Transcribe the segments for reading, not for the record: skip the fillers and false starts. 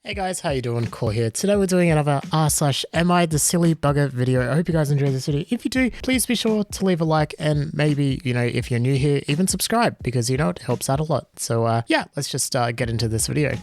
Hey guys, how you doing? Core here. Today we're doing another r/am I the silly bugger video. I hope you guys enjoy this video. If you do, please be sure to leave a like and maybe, if you're new here, even subscribe because, it helps out a lot. So yeah, let's just get into this video.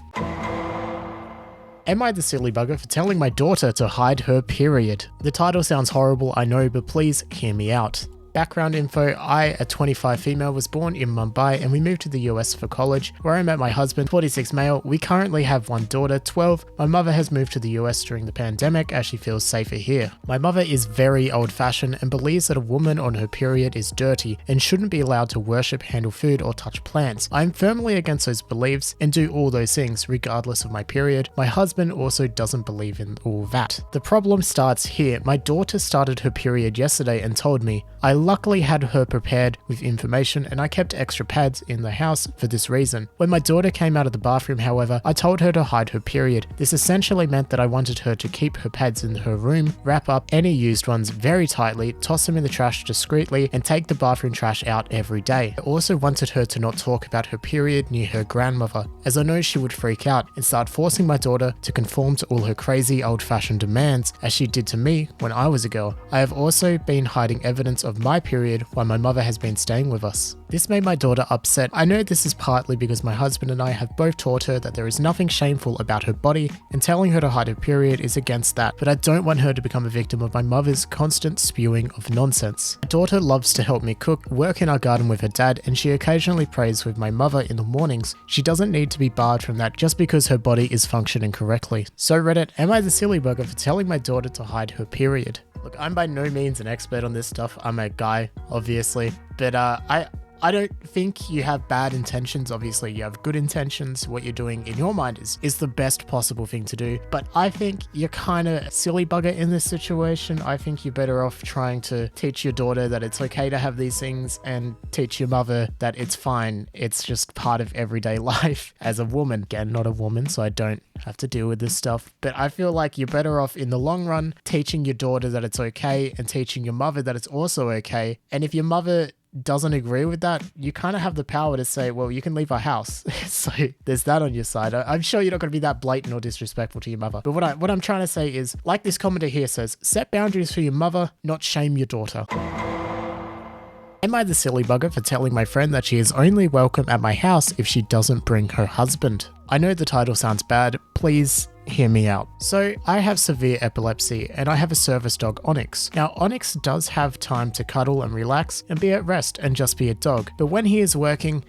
Am I the silly bugger for telling my daughter to hide her period? The title sounds horrible, I know, but please hear me out. Background info, I, a 25 female, was born in Mumbai and we moved to the US for college, where I met my husband, 46 male. We currently have one daughter, 12. My mother has moved to the US during the pandemic as she feels safer here. My mother is very old-fashioned and believes that a woman on her period is dirty and shouldn't be allowed to worship, handle food, or touch plants. I am firmly against those beliefs and do all those things regardless of my period. My husband also doesn't believe in all that. The problem starts here. My daughter started her period yesterday and told me. I luckily had her prepared with information and I kept extra pads in the house for this reason. When my daughter came out of the bathroom, however, I told her to hide her period. This essentially meant that I wanted her to keep her pads in her room, wrap up any used ones very tightly, toss them in the trash discreetly, and take the bathroom trash out every day. I also wanted her to not talk about her period near her grandmother, as I know she would freak out and start forcing my daughter to conform to all her crazy old-fashioned demands, as she did to me when I was a girl. I have also been hiding evidence of my period while my mother has been staying with us. This made my daughter upset. I know this is partly because my husband and I have both taught her that there is nothing shameful about her body, and telling her to hide her period is against that, but I don't want her to become a victim of my mother's constant spewing of nonsense. My daughter loves to help me cook, work in our garden with her dad, and she occasionally prays with my mother in the mornings. She doesn't need to be barred from that just because her body is functioning correctly. So Reddit, am I the silly bugger for telling my daughter to hide her period? Look, I'm by no means an expert on this stuff. I'm a guy, obviously, but I don't think you have bad intentions. Obviously, you have good intentions. What you're doing in your mind is the best possible thing to do. But I think you're kind of silly bugger in this situation. I think you're better off trying to teach your daughter that it's okay to have these things and teach your mother that it's fine. It's just part of everyday life as a woman. Again, not a woman, so I don't have to deal with this stuff. But I feel like you're better off in the long run teaching your daughter that it's okay and teaching your mother that it's also okay. And if your mother doesn't agree with that, you kind of have the power to say, well, you can leave our house. So there's that on your side. I'm sure you're not going to be that blatant or disrespectful to your mother. But what I'm trying to say is, like this commenter here says, set boundaries for your mother, not shame your daughter. Am I the silly bugger for telling my friend that she is only welcome at my house if she doesn't bring her husband? I know the title sounds bad, please hear me out. So I have severe epilepsy and I have a service dog, Onyx. Now Onyx does have time to cuddle and relax and be at rest and just be a dog, but when he is working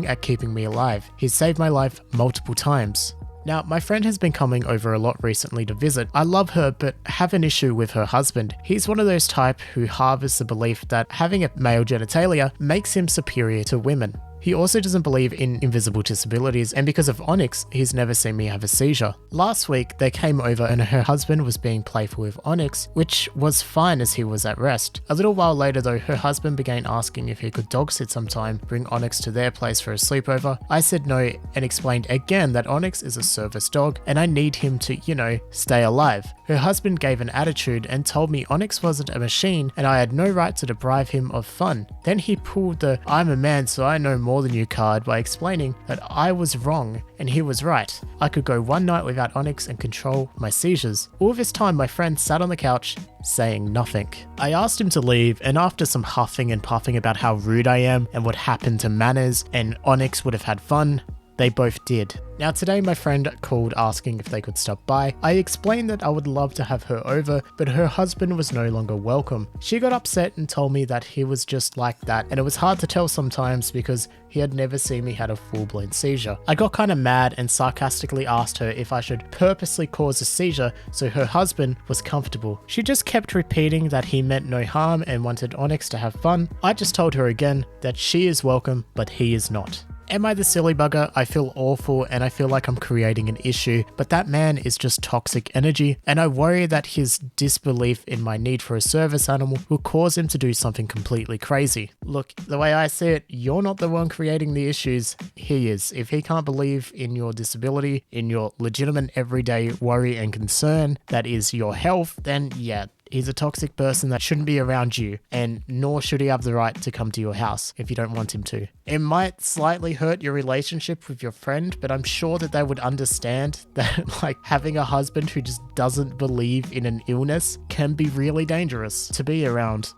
at keeping me alive. He's saved my life multiple times. Now, my friend has been coming over a lot recently to visit. I love her, but have an issue with her husband. He's one of those type who harbors the belief that having a male genitalia makes him superior to women. He also doesn't believe in invisible disabilities, and because of Onyx, he's never seen me have a seizure. Last week, they came over and her husband was being playful with Onyx, which was fine as he was at rest. A little while later though, her husband began asking if he could dog sit sometime, bring Onyx to their place for a sleepover. I said no and explained again that Onyx is a service dog and I need him to, stay alive. Her husband gave an attitude and told me Onyx wasn't a machine and I had no right to deprive him of fun. Then he pulled the "I'm a man so I know more than you" card by explaining that I was wrong and he was right. I could go one night without Onyx and control my seizures. All this time my friend sat on the couch saying nothing. I asked him to leave, and after some huffing and puffing about how rude I am and what happened to manners and Onyx would have had fun, they both did. Now today my friend called asking if they could stop by. I explained that I would love to have her over, but her husband was no longer welcome. She got upset and told me that he was just like that, and it was hard to tell sometimes because he had never seen me had a full-blown seizure. I got kind of mad and sarcastically asked her if I should purposely cause a seizure so her husband was comfortable. She just kept repeating that he meant no harm and wanted Onyx to have fun. I just told her again that she is welcome, but he is not. Am I the silly bugger? I feel awful and I feel like I'm creating an issue, but that man is just toxic energy, and I worry that his disbelief in my need for a service animal will cause him to do something completely crazy. Look, the way I see it, you're not the one creating the issues, he is. If he can't believe in your disability, in your legitimate everyday worry and concern that is your health, then yeah, He's a toxic person that shouldn't be around you, and nor should he have the right to come to your house if you don't want him to. It might slightly hurt your relationship with your friend, but I'm sure that they would understand that like having a husband who just doesn't believe in an illness can be really dangerous to be around.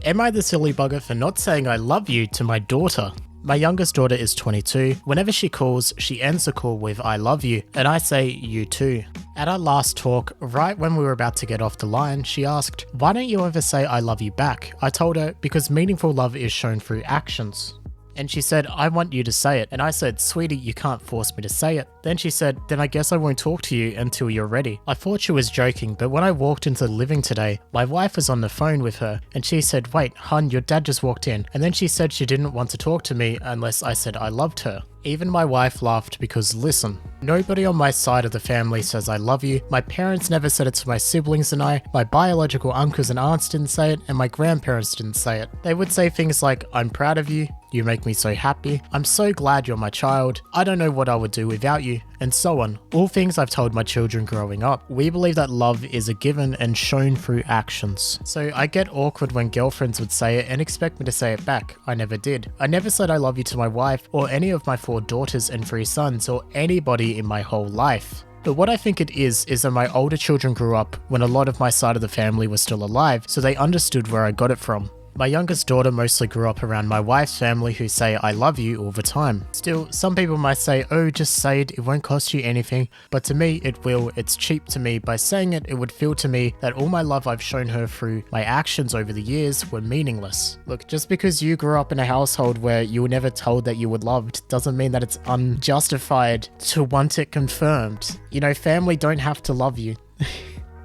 Am I the silly bugger for not saying I love you to my daughter? My youngest daughter is 22. Whenever she calls, she ends the call with I love you, and I say you too. At our last talk, right when we were about to get off the line, she asked, why don't you ever say I love you back? I told her, because meaningful love is shown through actions. And she said, I want you to say it. And I said, sweetie, you can't force me to say it. Then she said, then I guess I won't talk to you until you're ready. I thought she was joking, but when I walked into the living today, my wife was on the phone with her and she said, wait, hun, your dad just walked in. And then she said she didn't want to talk to me unless I said I loved her. Even my wife laughed because listen, nobody on my side of the family says I love you. My parents never said it to my siblings and I. My biological uncles and aunts didn't say it, and my grandparents didn't say it. They would say things like, I'm proud of you, you make me so happy, I'm so glad you're my child, I don't know what I would do without you, and so on. All things I've told my children growing up. We believe that love is a given and shown through actions. So I get awkward when girlfriends would say it and expect me to say it back. I never did. I never said I love you to my wife or any of my 4 daughters and 3 sons or anybody in my whole life. But what I think it is that my older children grew up when a lot of my side of the family was still alive, so they understood where I got it from. My youngest daughter mostly grew up around my wife's family who say I love you all the time. Still, some people might say, oh, just say it won't cost you anything. But to me, it will. It's cheap to me. By saying it, it would feel to me that all my love I've shown her through my actions over the years were meaningless. Look, just because you grew up in a household where you were never told that you were loved doesn't mean that it's unjustified to want it confirmed. You know, family don't have to love you.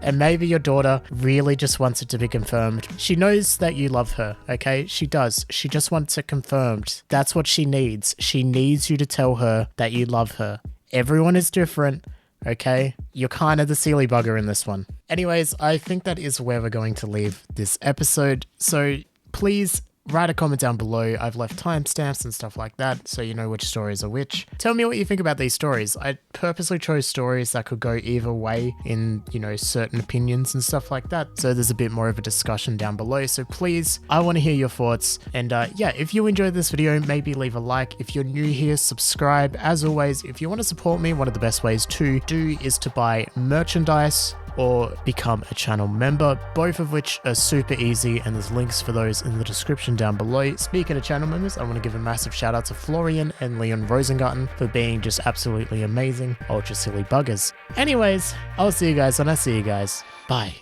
And maybe your daughter really just wants it to be confirmed. She knows that you love her, okay? She does. She just wants it confirmed. That's what she needs. She needs you to tell her that you love her. Everyone is different, okay? You're kind of the silly bugger in this one. Anyways, I think that is where we're going to leave this episode. So please write a comment down below. I've left timestamps and stuff like that, so you know which stories are which. Tell me what you think about these stories. I purposely chose stories that could go either way in, you know, certain opinions and stuff like that, so there's a bit more of a discussion down below. So please, I want to hear your thoughts. And yeah, if you enjoyed this video, maybe leave a like. If you're new here, subscribe. As always, if you want to support me, one of the best ways to do is to buy merchandise or become a channel member, both of which are super easy, and there's links for those in the description down below. Speaking of channel members, I want to give a massive shout out to Florian and Leon Rosengarten for being just absolutely amazing, ultra silly buggers. Anyways, I'll see you guys when I see you guys. Bye.